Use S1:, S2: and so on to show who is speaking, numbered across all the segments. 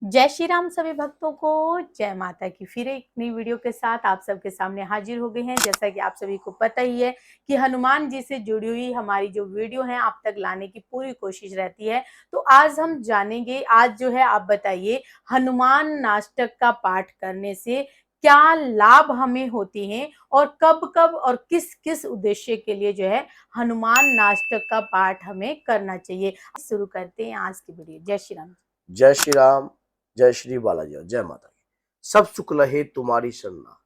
S1: जय श्री राम सभी भक्तों को, जय माता की। फिर एक नई वीडियो के साथ आप सबके सामने हाजिर हो गए हैं। जैसा कि आप सभी को पता ही है कि हनुमान जी से जुड़ी हुई हमारी जो वीडियो है आप तक लाने की पूरी कोशिश रहती है। तो आज हम जानेंगे, आज जो है आप बताइए, हनुमान नाष्टक का पाठ करने से क्या लाभ हमें होते हैं और कब कब और किस किस उद्देश्य के लिए जो है हनुमान नाष्टक का पाठ हमें करना चाहिए। शुरू करते हैं आज की वीडियो। जय श्री राम।
S2: जय श्री राम, जय श्री बालाजी, जय माता की। सब सुख लहे तुम्हारी शरणा,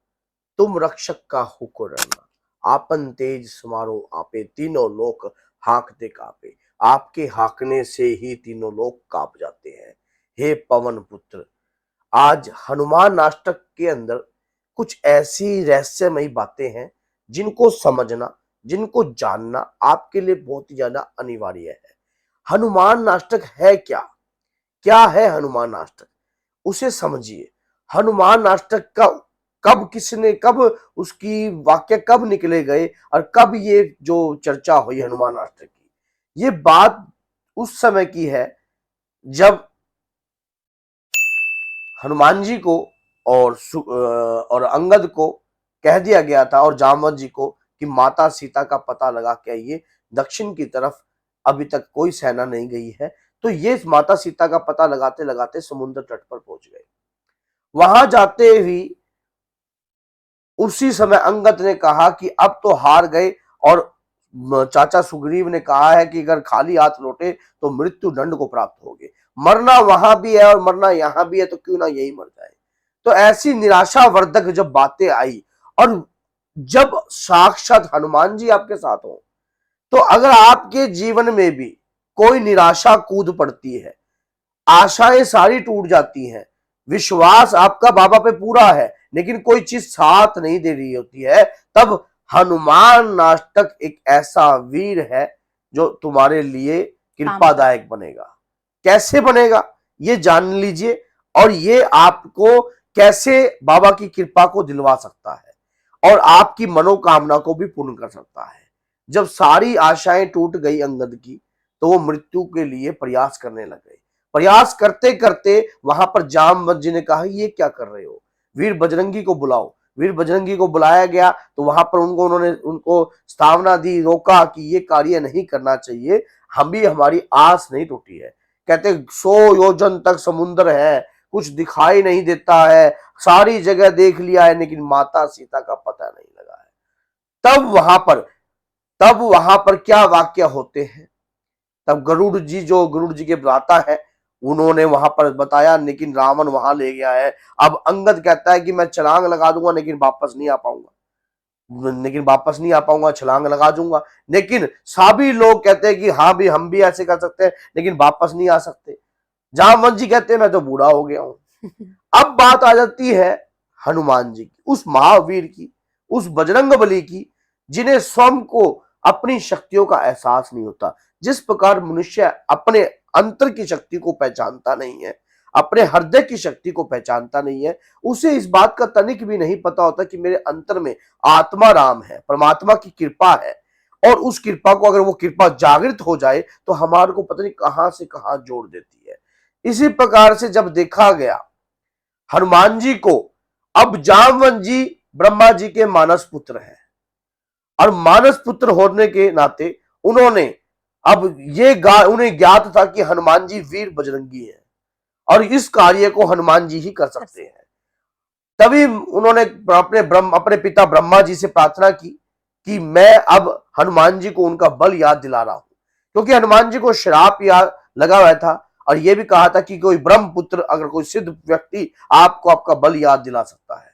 S2: तुम रक्षक का हुक्म रहना। आपन तेज समारो आपे, तीनों लोक हांकते कापे। आपके हांकने से ही तीनों लोक कांप जाते हैं। हे पवन पुत्र, आज हनुमान अष्टक के अंदर कुछ ऐसी रहस्यमयी बातें हैं जिनको समझना, जिनको जानना आपके लिए बहुत ही ज्यादा अनिवार्य है। हनुमान अष्टक है क्या? क्या है हनुमान अष्टक? उसे समझिए। हनुमान अष्टक का कब किसने, कब उसकी वाक्य कब निकले गए और कब ये जो चर्चा हुई हनुमान अष्टक की, ये बात उस समय की है जब हनुमान जी को और अंगद को कह दिया गया था और जामवंत जी को कि माता सीता का पता लगा के आइए। दक्षिण की तरफ अभी तक कोई सेना नहीं गई है। तो ये माता सीता का पता लगाते लगाते समुद्र तट पर पहुंच गए। वहां जाते ही उसी समय अंगद ने कहा कि अब तो हार गए, और चाचा सुग्रीव ने कहा है कि अगर खाली हाथ लौटे तो मृत्यु दंड को प्राप्त होगे। मरना वहां भी है और मरना यहां भी है, तो क्यों ना यही मर जाए। तो ऐसी निराशावर्धक जब बातें आई, और जब साक्षात हनुमान जी आपके साथ हो, तो अगर आपके जीवन में भी कोई निराशा कूद पड़ती है, आशाएं सारी टूट जाती हैं, विश्वास आपका बाबा पे पूरा है लेकिन कोई चीज साथ नहीं दे रही होती है, तब हनुमान नाटक एक ऐसा वीर है जो तुम्हारे लिए कृपादायक बनेगा। कैसे बनेगा ये जान लीजिए, और ये आपको कैसे बाबा की कृपा को दिलवा सकता है और आपकी मनोकामना को भी पूर्ण कर सकता है। जब सारी आशाएं टूट गई अंगद की, तो वो मृत्यु के लिए प्रयास करने लगे। प्रयास करते करते वहां पर जामवंत जी ने कहा, ये क्या कर रहे हो, वीर बजरंगी को बुलाओ। वीर बजरंगी को बुलाया गया, तो वहां पर उन्होंने उनको स्थावना दी, रोका कि ये कार्य नहीं करना चाहिए, हम भी, हमारी आस नहीं टूटी है। कहते 100 योजन तक समुद्र है, कुछ दिखाई नहीं देता है, सारी जगह देख लिया है लेकिन माता सीता का पता नहीं लगा है। तब वहां पर क्या वाक्य होते हैं? तब गरुड़ जी के भ्राता है, उन्होंने वहां पर बताया, लेकिन रावण वहां ले गया है। अब अंगद कहता है कि मैं छलांग लगा दूंगा लेकिन वापस नहीं आ पाऊंगा, छलांग लगा दूंगा। लेकिन सभी लोग कहते हैं कि हाँ भी, हम भी ऐसे कर सकते हैं लेकिन वापस नहीं आ सकते। जामवंत जी कहते हैं मैं तो बूढ़ा हो गया हूं। अब बात आ जाती है हनुमान जी की, उस महावीर की, उस बजरंग बली की, जिन्हें स्वयं को अपनी शक्तियों का एहसास नहीं होता। जिस प्रकार मनुष्य अपने अंतर की शक्ति को पहचानता नहीं है, अपने हृदय की शक्ति को पहचानता नहीं है, उसे इस बात का तनिक भी नहीं पता होता कि मेरे अंतर में आत्मा राम है, परमात्मा की कृपा है। और उस कृपा को, अगर वो कृपा जागृत हो जाए तो हमारे को पता नहीं कहां से कहां जोड़ देती है। इसी प्रकार से जब देखा गया हनुमान जी को, अब जामवंत जी ब्रह्मा जी के मानस पुत्र हैं, और मानस पुत्र होने के नाते उन्होंने, अब उन्हें ज्ञात था कि हनुमान जी वीर बजरंगी हैं और इस कार्य को हनुमान जी ही कर सकते हैं। तभी उन्होंने अपने पिता ब्रह्मा जी से प्रार्थना की कि मैं अब हनुमान जी को उनका बल याद दिला रहा हूं, क्योंकि हनुमान जी को श्राप याद लगा हुआ था, और यह भी कहा था कि कोई ब्रह्मपुत्र, अगर कोई सिद्ध व्यक्ति आपको आपका बल याद दिला सकता है,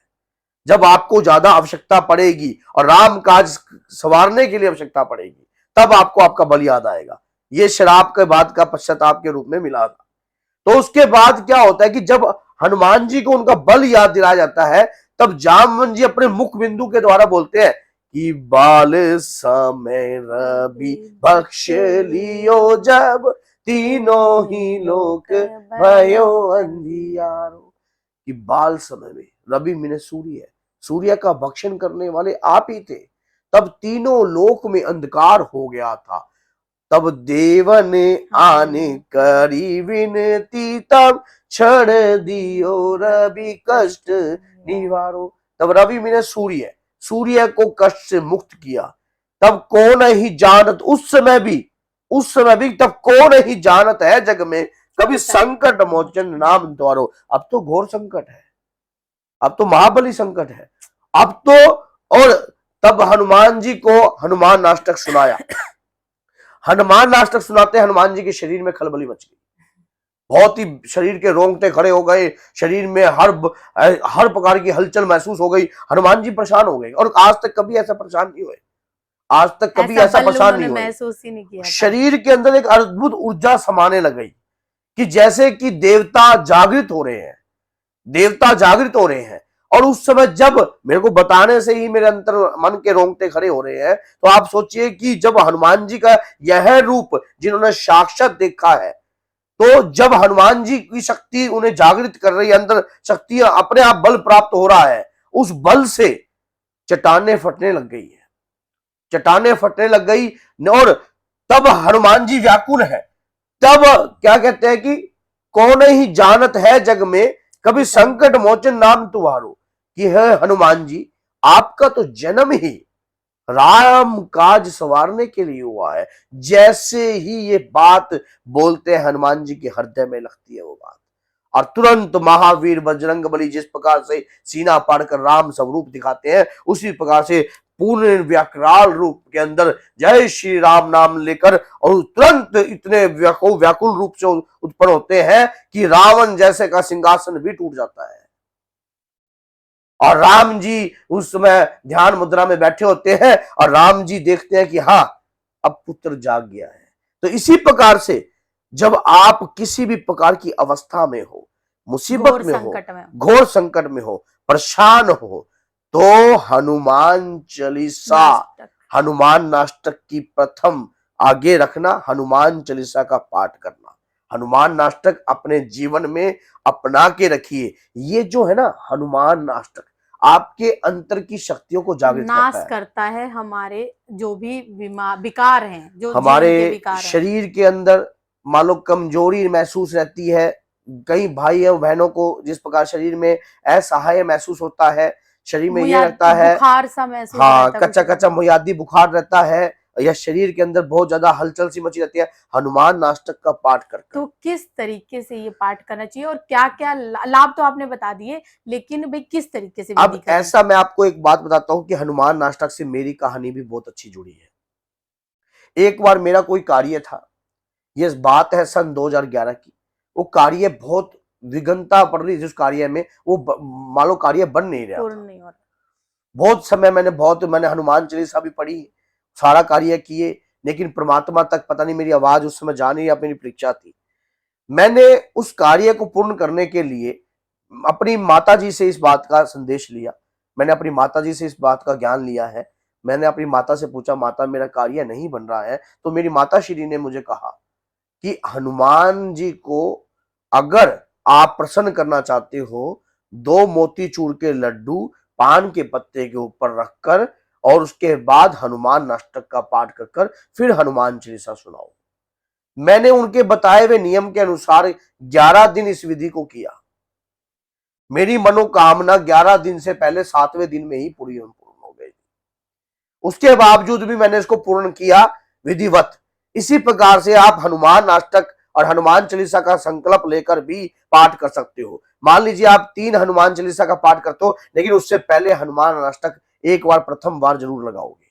S2: जब आपको ज्यादा आवश्यकता पड़ेगी और राम काज संवारने के लिए आवश्यकता पड़ेगी, तब आपको आपका बल याद आएगा। ये श्राप के बाद का पश्चाताप के रूप में मिला था। तो उसके बाद क्या होता है कि जब हनुमान जी को उनका बल याद दिलाया जाता है, तब जामवंत जी अपने मुख बिंदु के द्वारा बोलते हैं कि बाल समय रवि बख्श लियो, जब तीनों ही लोक भयो अंधियारो। कि बाल समय में, रवि मिने सूर्य है, सूर्य का भक्षण करने वाले आप ही थे, तब तीनों लोक में अंधकार हो गया था। तब देव ने आने करी विनती, तब क्षण दियो रवि कष्ट निवारो। तब रवि मैंने सूर्य, सूर्य को कष्ट से मुक्त किया। तब कौन ही जानत, उस समय भी तब कौन ही जानत है जग में, कभी संकट मोचन नाम द्वारो। अब तो घोर संकट है, अब तो महाबली संकट है, अब तो। और तब हनुमान जी को हनुमान नाष्टक सुनाया। हनुमान नाष्टक सुनाते हनुमान जी के शरीर में खलबली मच गई, बहुत ही शरीर के रोंगटे खड़े हो गए, शरीर में हर प्रकार की हलचल महसूस हो गई। हनुमान जी परेशान हो गए, और आज तक कभी ऐसा परेशान नहीं हुए, आज तक कभी ऐसा परेशान नहीं हुए।
S1: महसूस ही नहीं किया।
S2: शरीर के अंदर एक अद्भुत ऊर्जा समाने लग गई, कि जैसे कि देवता जागृत हो रहे हैं, देवता जागृत हो रहे हैं। और उस समय जब मेरे को बताने से ही मेरे अंतर मन के रोंगटे खड़े हो रहे हैं, तो आप सोचिए कि जब हनुमान जी का यह रूप जिन्होंने साक्षात देखा है, तो जब हनुमान जी की शक्ति उन्हें जागृत कर रही है, अंदर शक्ति अपने आप बल प्राप्त हो रहा है, उस बल से चट्टानें फटने लग गई है, चट्टानें फटने लग गई। और तब हनुमान जी व्याकुल है। तब क्या कहते हैं कि कौन ही जानत है जग में, कभी संकट मोचन नाम तुम्हारो, कि है हनुमान जी आपका तो जन्म ही राम काज सवारने के लिए हुआ है। जैसे ही ये बात बोलते हैं, हनुमान जी के हृदय में लगती है वो बात, और तुरंत महावीर बजरंगबली जिस प्रकार से सीना पाड़कर राम स्वरूप दिखाते हैं, उसी प्रकार से पूर्ण व्याकराल रूप के अंदर जय श्री राम नाम लेकर, और तुरंत इतने व्याकुल रूप से उत्पन्न होते हैं कि रावण जैसे का सिंहासन भी टूट जाता है। और राम जी उस समय ध्यान मुद्रा में बैठे होते हैं, और राम जी देखते हैं कि हाँ अब पुत्र जाग गया है। तो इसी प्रकार से जब आप किसी भी प्रकार की अवस्था में हो, मुसीबत में हो, घोर संकट में हो, परेशान हो, तो हनुमान चालीसा, हनुमान नाष्टक की प्रथम आगे रखना, हनुमान चालीसा का पाठ करना, हनुमान नाष्टक अपने जीवन में अपना के रखिए। ये जो है ना हनुमान नाष्टक, आपके अंतर की शक्तियों को जागृत
S1: करता है, हमारे जो भी विकार हैं, जो
S2: हमारे शरीर के अंदर मान लो कमजोरी महसूस रहती है, कई भाई और बहनों को जिस प्रकार शरीर में असहाय महसूस होता है, शरीर में ये लगता है
S1: बुखार सा महसूस,
S2: हाँ कच्चा कच्चा मुयादी बुखार रहता है, या शरीर के अंदर बहुत ज्यादा हलचल सी मची रहती है, हनुमान नाष्टक का पाठ कर।
S1: तो किस तरीके से ये पाठ करना चाहिए, और क्या क्या लाभ तो आपने बता दिए, लेकिन भाई किस तरीके से?
S2: अब ऐसा मैं आपको एक बात बताता हूँ कि हनुमान नाष्टक से मेरी कहानी भी बहुत अच्छी जुड़ी है। एक बार मेरा कोई कार्य था, ये बात है सन 2011 की, वो कार्य बहुत विघ्नता पड़ रही थी उस कार्य में, वो मान लो कार्य बन नहीं रहा था। बहुत समय मैंने हनुमान चालीसा भी पढ़ी, सारा कार्य किए, लेकिन परमात्मा तक पता नहीं मेरी आवाज उस समय जा नहीं, मेरी परीक्षा थी। मैंने उस कार्य को पूर्ण करने के लिए अपनी माताजी से इस बात का संदेश लिया, मैंने अपनी माताजी से इस बात का ज्ञान लिया है। मैंने अपनी माता से पूछा, माता मेरा कार्य नहीं बन रहा है, तो मेरी माता श्री ने मुझे कहा कि हनुमान जी को अगर आप प्रसन्न करना चाहते हो, 2 मोतीचूर के लड्डू पान के पत्ते के ऊपर रखकर, और उसके बाद हनुमान नाष्टक का पाठ कर कर फिर हनुमान चालीसा सुनाओ। मैंने उनके बताए हुए नियम के अनुसार 11 दिन इस विधि को किया। मेरी मनोकामना 11 दिन से पहले 7वें दिन में ही पूर्ण हो गई। उसके बावजूद भी मैंने इसको पूर्ण किया विधिवत। इसी प्रकार से आप हनुमान नाष्टक और हनुमान चालीसा का संकल्प लेकर भी पाठ कर सकते हो। मान लीजिए आप 3 हनुमान चालीसा का पाठ करते हो, लेकिन उससे पहले हनुमान नाष्टक एक बार प्रथम बार जरूर लगाओगे।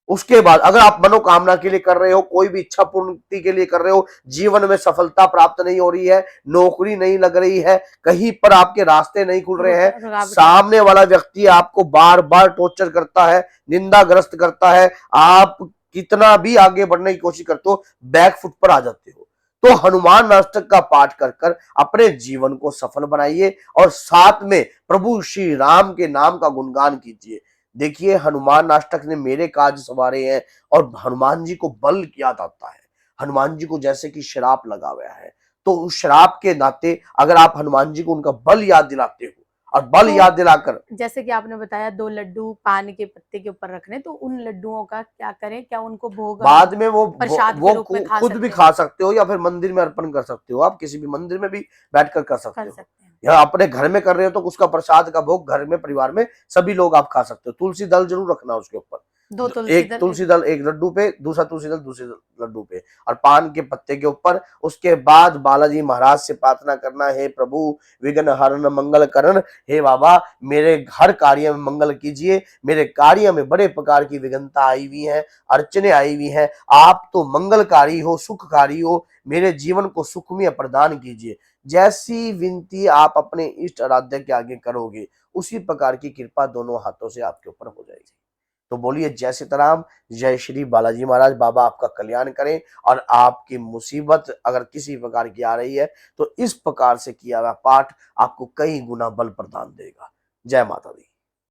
S2: उसके बाद अगर आप मनोकामना के लिए कर रहे हो, कोई भी इच्छा पूर्ति के लिए कर रहे हो, जीवन में सफलता प्राप्त नहीं हो रही है, नौकरी नहीं लग रही है, कहीं पर आपके रास्ते नहीं खुल रहे हैं, सामने वाला व्यक्ति आपको बार बार टॉर्चर करता है, निंदाग्रस्त करता है, आप कितना भी आगे बढ़ने की कोशिश करते हो, बैक फुट पर आ जाते हो, तो हनुमान नाष्टक का पाठ कर कर अपने जीवन को सफल बनाइए, और साथ में प्रभु श्री राम के नाम का गुणगान कीजिए। देखिए हनुमान नाष्टक ने मेरे काज संवारे हैं, और हनुमान जी को बल याद आता है। हनुमान जी को जैसे कि श्राप लगा हुआ है, तो उस श्राप के नाते अगर आप हनुमान जी को उनका बल याद दिलाते हो, और बल
S1: तो
S2: याद दिलाकर।
S1: जैसे कि आपने बताया 2 लड्डू पान के पत्ते के ऊपर रखने, तो उन लड्डुओं का क्या करें? क्या उनको भोग हम
S2: बाद में वो
S1: प्रसाद के
S2: वो
S1: रूप में खा
S2: खुद भी
S1: सकते हैं?
S2: खा सकते हो या फिर मंदिर में अर्पण कर सकते हो, आप किसी भी मंदिर में भी बैठकर कर सकते
S1: कर
S2: हो,
S1: सकते हैं।
S2: या अपने घर में कर रहे हो तो उसका प्रसाद का भोग घर में परिवार में सभी लोग आप खा सकते हो। तुलसी दल जरूर रखना उसके ऊपर,
S1: 2 तुलसी
S2: एक
S1: दल
S2: तुलसी दल एक लड्डू पे, दूसरा तुलसी दल दूसरे लड्डू पे, और पान के पत्ते के ऊपर। उसके बाद बालाजी महाराज से प्रार्थना करना, हे प्रभु विघ्न हरण मंगल करण, हे बाबा मेरे हर कार्य में मंगल कीजिए, मेरे कार्य में बड़े प्रकार की विघ्नता आई हुई है, अड़चने आई हुई है, आप तो मंगलकारी हो, सुखकारी हो, मेरे जीवन को सुखमय प्रदान कीजिए। जैसी विनती आप अपने इष्ट आराध्य के आगे करोगे, उसी प्रकार की कृपा दोनों हाथों से आपके ऊपर हो जाएगी। तो बोलिए जय सीताराम, जय श्री बालाजी महाराज। बाबा आपका कल्याण करें, और आपकी मुसीबत अगर किसी प्रकार की आ रही है तो इस प्रकार से किया हुआ पाठ आपको कई गुना बल प्रदान देगा। जय माता दी।